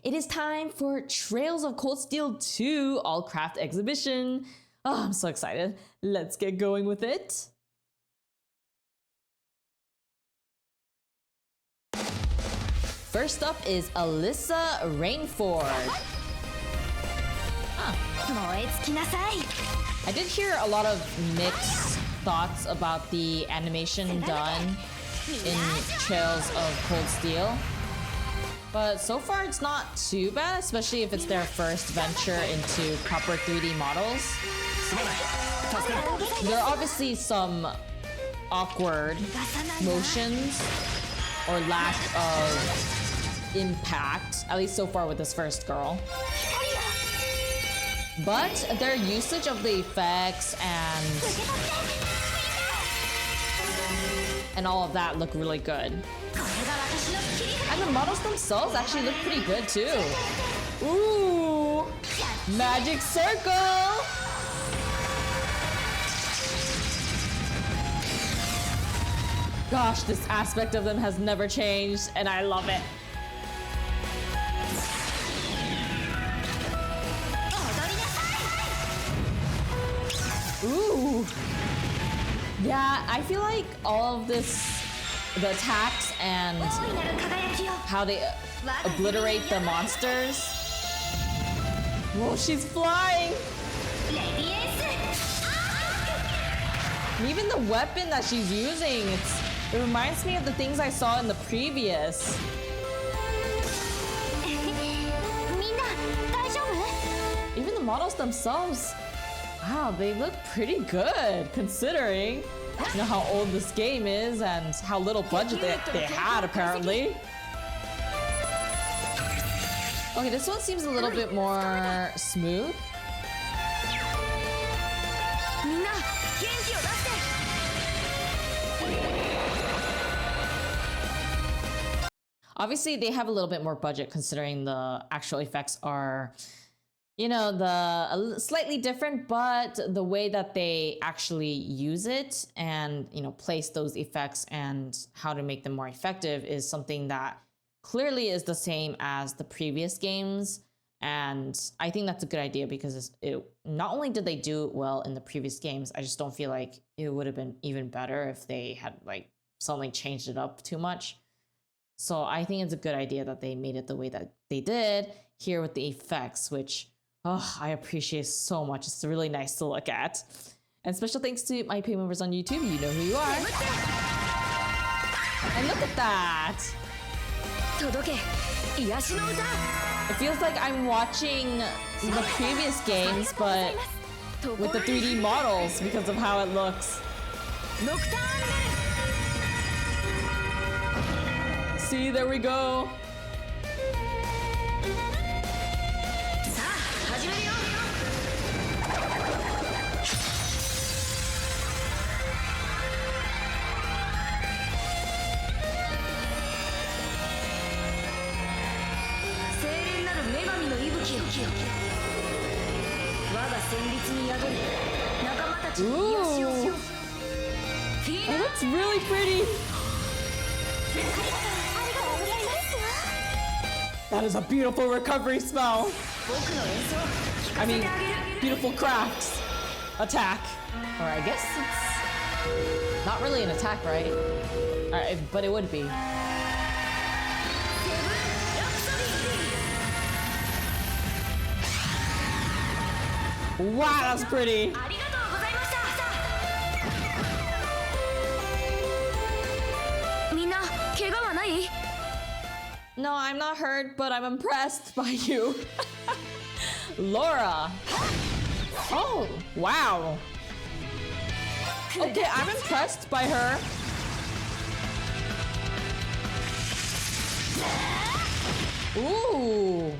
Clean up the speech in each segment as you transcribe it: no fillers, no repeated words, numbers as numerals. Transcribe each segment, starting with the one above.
it is time for Trails of Cold Steel 2 All Craft Exhibition. Oh, I'm so excited. Let's get going with it. First up is Alisa Rainford. I did hear a lot of mixed thoughts about the animation done in Trails of Cold Steel. But so far it's not too bad, especially if it's their first venture into proper 3D models. There are obviously some awkward motions or lack of impact, at least so far with this first girl. But their usage of the effects and all of that look really good. And the models themselves actually look pretty good too. Ooh! Magic circle! Gosh, this aspect of them has never changed, and I love it. Ooh! Yeah, I feel like all of this, the attacks and how they obliterate the monsters. Whoa, she's flying! Even the weapon that she's using, it reminds me of the things I saw in the previous. Even the models themselves, wow, they look pretty good considering how old this game is and how little budget they had apparently. Okay, this one seems a little bit more smooth. Obviously, they have a little bit more budget considering the actual effects are, slightly different, but the way that they actually use it and, place those effects and how to make them more effective is something that clearly is the same as the previous games. And I think that's a good idea because it not only did they do it well in the previous games, I just don't feel like it would have been even better if they had suddenly changed it up too much. So I think it's a good idea that they made it the way that they did here with the effects, which I appreciate so much. It's really nice to look at. And special thanks to my pay members on YouTube. You know who you are. And look at that. It feels like I'm watching the previous games, but with the 3D models because of how it looks. See, there we go. Ooh. It looks really pretty. That is a beautiful recovery spell. I mean, beautiful crafts. Attack. Or I guess it's not really an attack, right? But it would be. Wow, that's pretty. No, I'm not hurt, but I'm impressed by you. Laura. Oh, wow. Okay, I'm impressed by her. Ooh.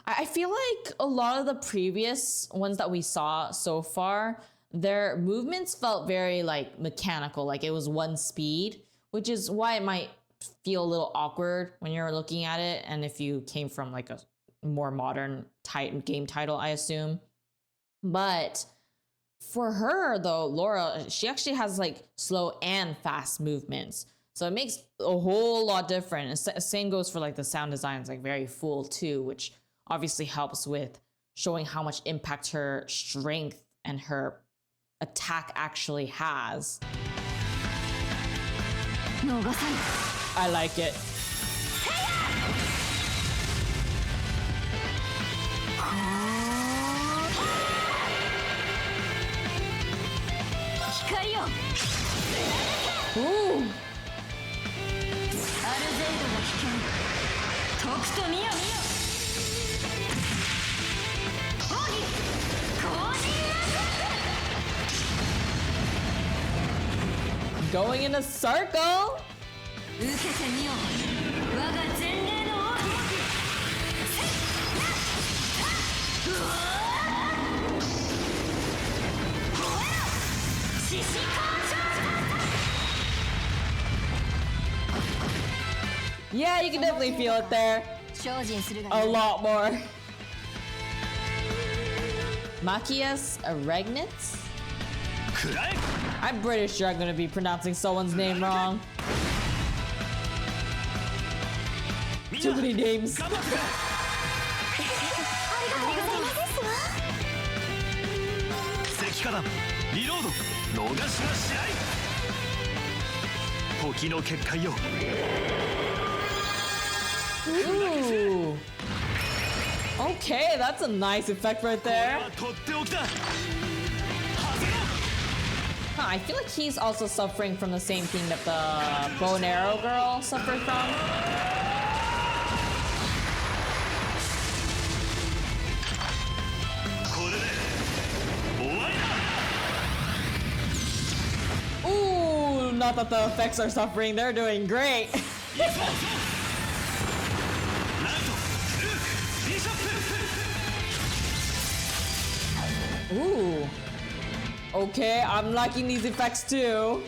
I feel like a lot of the previous ones that we saw so far, their movements felt very mechanical, like it was one speed, which is why it might feel a little awkward when you're looking at it. And if you came from a more modern game title, I assume. But for her though, Laura, she actually has slow and fast movements. So it makes a whole lot different. And same goes for like the sound design. It's like very full too, which obviously helps with showing how much impact her strength and her attack actually has. I like it. Ooh. Going in a circle. Yeah, you can definitely feel it there. A lot more. Machias Aregnitz? I'm pretty sure I'm gonna be pronouncing someone's name wrong. Too many names. Ooh. Okay, that's a nice effect right there. Huh, I feel like he's also suffering from the same thing that the bow and arrow girl suffered from. Ooh, not that the effects are suffering, they're doing great. Ooh. Okay, I'm liking these effects too.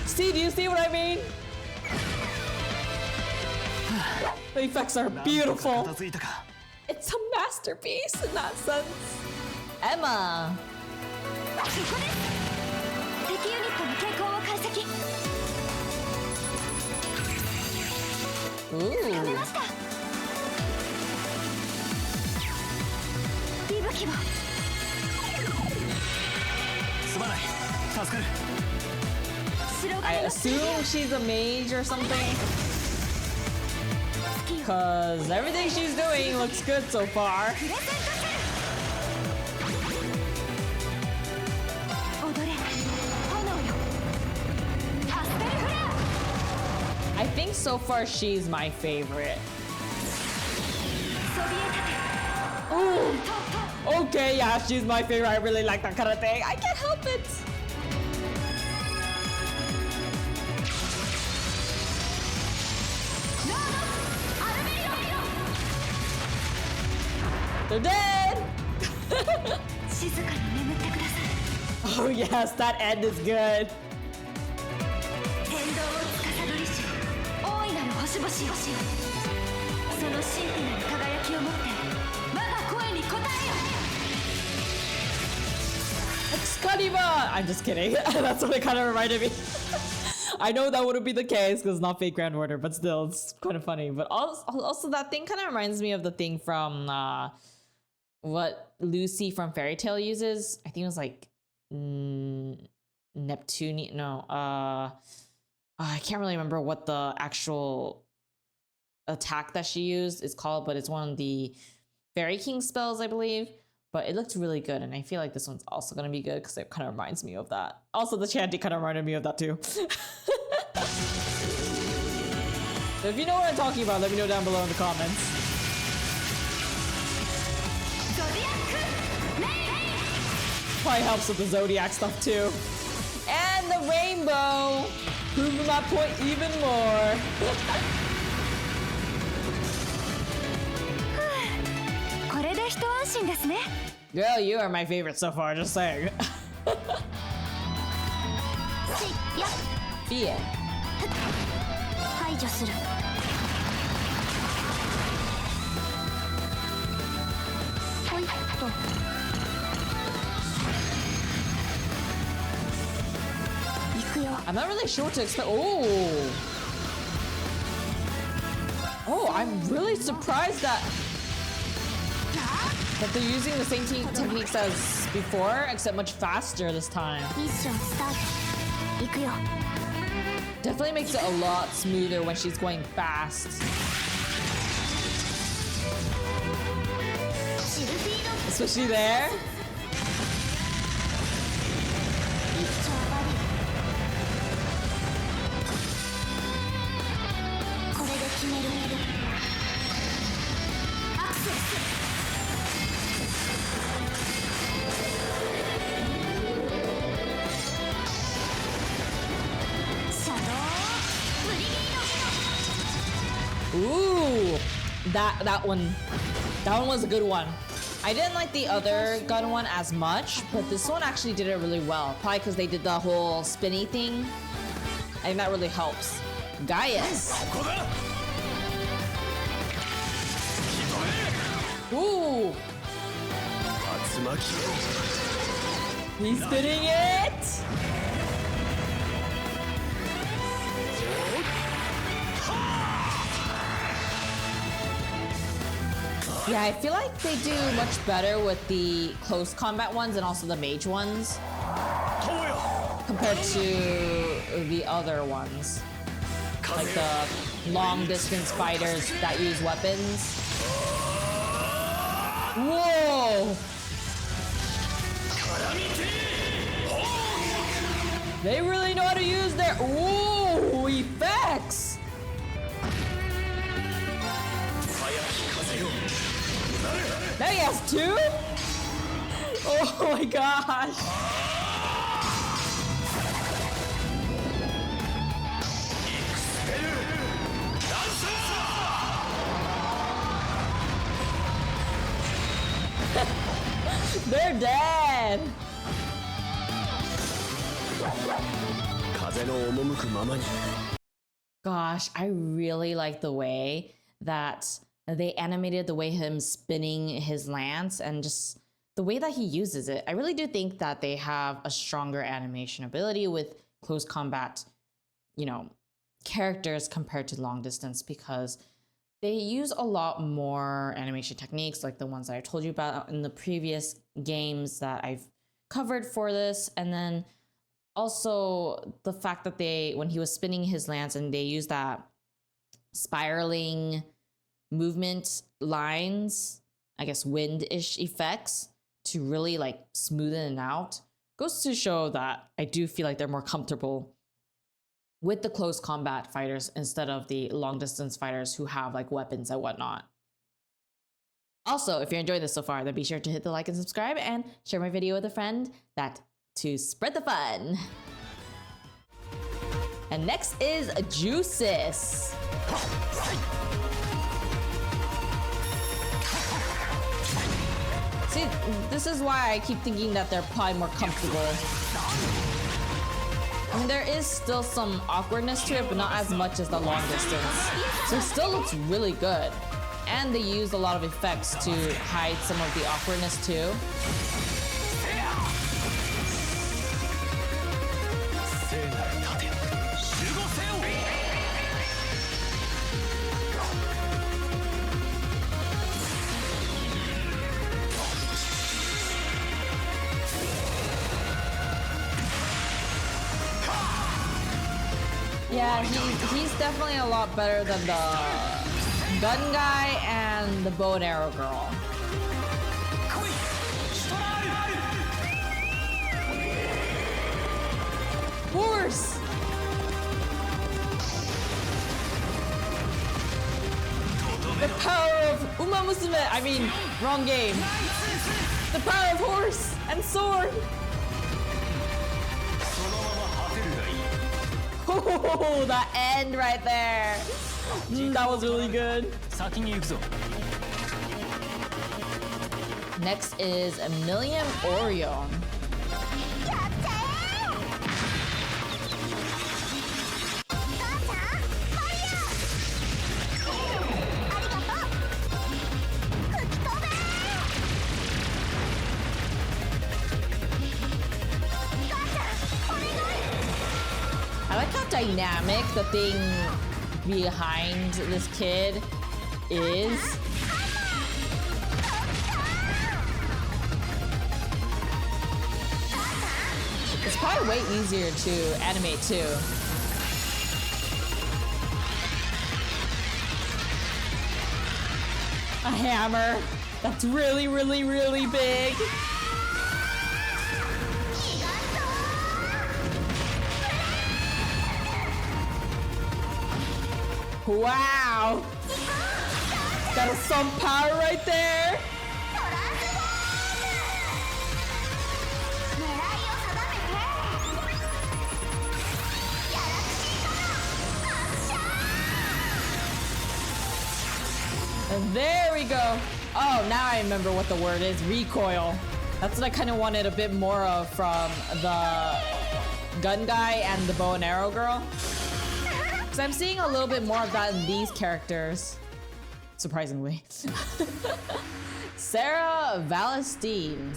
See, do you see what I mean? The effects are beautiful. It's a masterpiece in that sense. Emma. Ooh. I assume she's a mage or something, because everything she's doing looks good so far. I think so far she's my favorite. Ooh. Okay, yeah, she's my favorite. I really like that kind of thing. I can't help it. They're dead. Oh yes, that end is good. Excalibur! I'm just kidding. That's what it kind of reminded me. I know that wouldn't be the case because it's not fake Grand Order, but still, it's kind of funny. But also that thing kind of reminds me of the thing from what Lucy from Fairy Tail uses. I think it was like Neptunian. No, I can't really remember what the actual attack that she used is called, but it's one of the Fairy King spells, I believe. But it looked really good, and I feel like this one's also gonna be good because it kind of reminds me of that. Also, the chanty kind of reminded me of that too. So if you know what I'm talking about, let me know down below in the comments. Probably helps with the Zodiac stuff too. And the rainbow! Proving my point even more. Girl, you are my favorite so far, just saying. Fear. I'm not really sure what to expect. Oh, I'm really surprised that they're using the same techniques as before, except much faster this time. Definitely makes it a lot smoother when she's going fast. Especially there. Ooh, that one was a good one. I didn't like the other gun one as much, but this one actually did it really well. Probably because they did the whole spinny thing. I think that really helps. Gaius. Ooh. He's spinning it. Yeah, I feel like they do much better with the close combat ones and also the mage ones compared to the other ones. Like the long distance fighters that use weapons. Whoa! They really know how to use their effects! Now he has two? Oh my gosh! They're dead! Gosh, I really like the way that they animated the way him spinning his lance and just the way that he uses it. I really do think that they have a stronger animation ability with close combat, characters compared to long distance because they use a lot more animation techniques like the ones that I told you about in the previous games that I've covered for this. And then also the fact that when he was spinning his lance and they use that spiraling movement lines, I guess wind-ish effects to really like smoothen it out, goes to show that I do feel like they're more comfortable with the close combat fighters instead of the long distance fighters who have like weapons and whatnot. Also, if you're enjoying this so far, then be sure to hit the like and subscribe and share my video with a friend to spread the fun. And next is Jusis. See, this is why I keep thinking that they're probably more comfortable. I mean, there is still some awkwardness to it, but not as much as the long distance. So it still looks really good. And they used a lot of effects to hide some of the awkwardness too. Yeah, he's definitely a lot better than the gun guy and the bow and arrow girl. Horse! The power of Uma Musume! I mean, wrong game. The power of horse and sword! Oh, that end right there. That was really good. Next is Millium Orion. dynamic the thing behind this kid is. It's probably way easier to animate too. A hammer that's really, really, really big. Wow! That is some power right there. And there we go. Oh, now I remember what the word is. Recoil. That's what I kind of wanted a bit more of from the gun guy and the bow and arrow girl. Because I'm seeing a little bit more of that in these characters. Surprisingly. Sarah Valestine.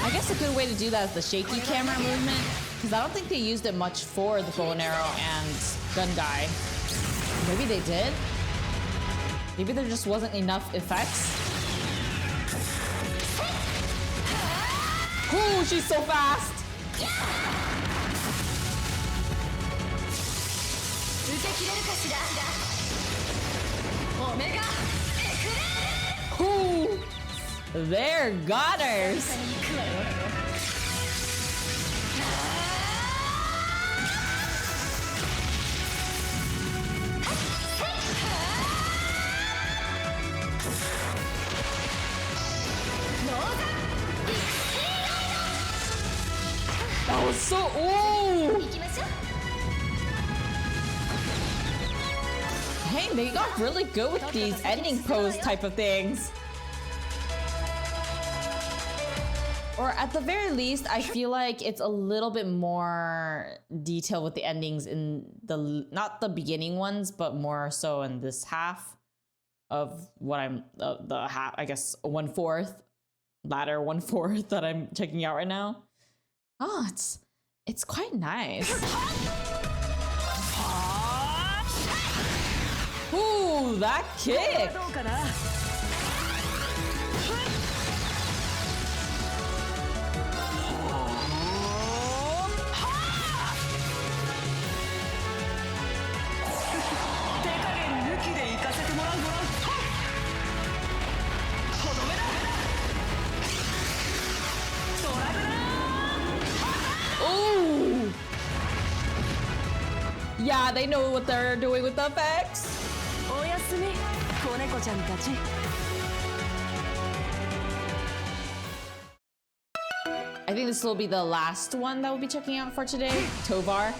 I guess a good way to do that is the shaky camera movement, because I don't think they used it much for the bow and arrow and gun guy. Maybe they did? Maybe there just wasn't enough effects? Ooh, she's so fast! Ooh, they're goners! That was so ooh! Hey, they got really good with these ending pose type of things. Or at the very least, I feel like it's a little bit more detailed with the endings in the, not the beginning ones, but more so in this half of what I'm, the half, I guess 1/4, latter 1/4 that I'm checking out right now. Oh, it's quite nice. Ooh, that kick! Ooh! Yeah, they know what they're doing with the effects. I think this will be the last one that we'll be checking out for today. Tovar.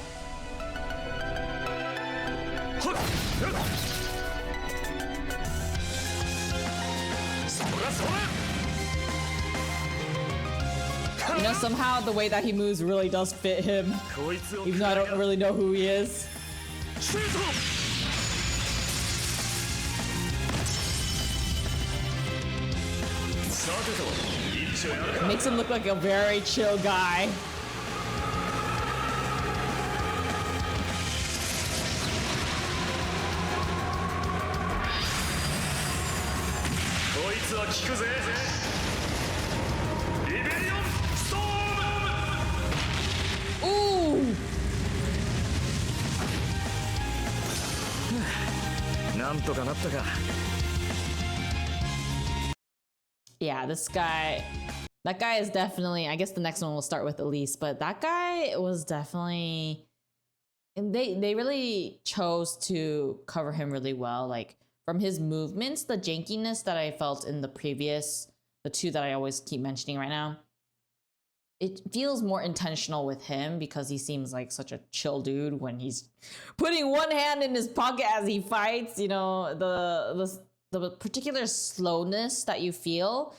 You know, somehow the way that he moves really does fit him, even though I don't really know who he is. It makes him look like a very chill guy. Ooh! Yeah, this guy, that guy is definitely, I guess the next one will start with Elise, but that guy was definitely, and they really chose to cover him really well. Like from his movements, the jankiness that I felt in the previous, the two that I always keep mentioning right now, it feels more intentional with him because he seems like such a chill dude when he's putting one hand in his pocket as he fights. You know, the particular slowness that you feel,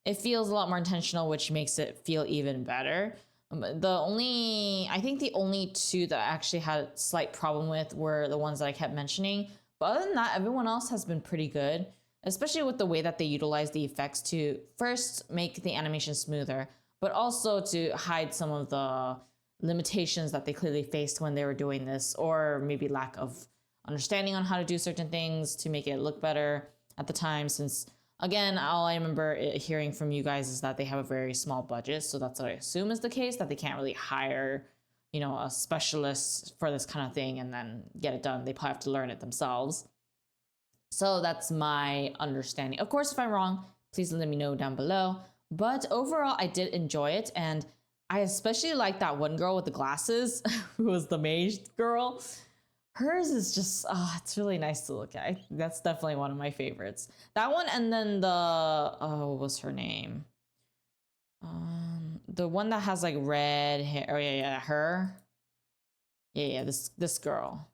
it feels a lot more intentional, which makes it feel even better. I think the only two that I actually had a slight problem with were the ones that I kept mentioning. But other than that, everyone else has been pretty good, especially with the way that they utilize the effects to first make the animation smoother, but also to hide some of the limitations that they clearly faced when they were doing this, or maybe lack of understanding on how to do certain things to make it look better at the time. Since again, all I remember hearing from you guys is that they have a very small budget, so that's what I assume is the case, that they can't really hire, you know, a specialist for this kind of thing and then get it done. They probably have to learn it themselves. So that's my understanding. Of course, if I'm wrong, please let me know down below. But overall, I did enjoy it, and I especially like that one girl with the glasses who was the mage girl. Hers is just, it's really nice to look at. That's definitely one of my favorites. That one, and then the, what was her name? The one that has like red hair. Oh yeah, her. Yeah, this girl.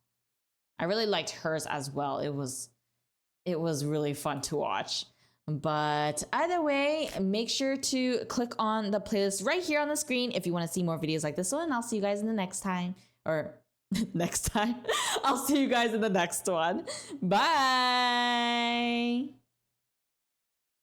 I really liked hers as well. It was really fun to watch. But either way, make sure to click on the playlist right here on the screen if you want to see more videos like this one. And I'll see you guys in the next time, or next time. I'll see you guys in the next one. Bye.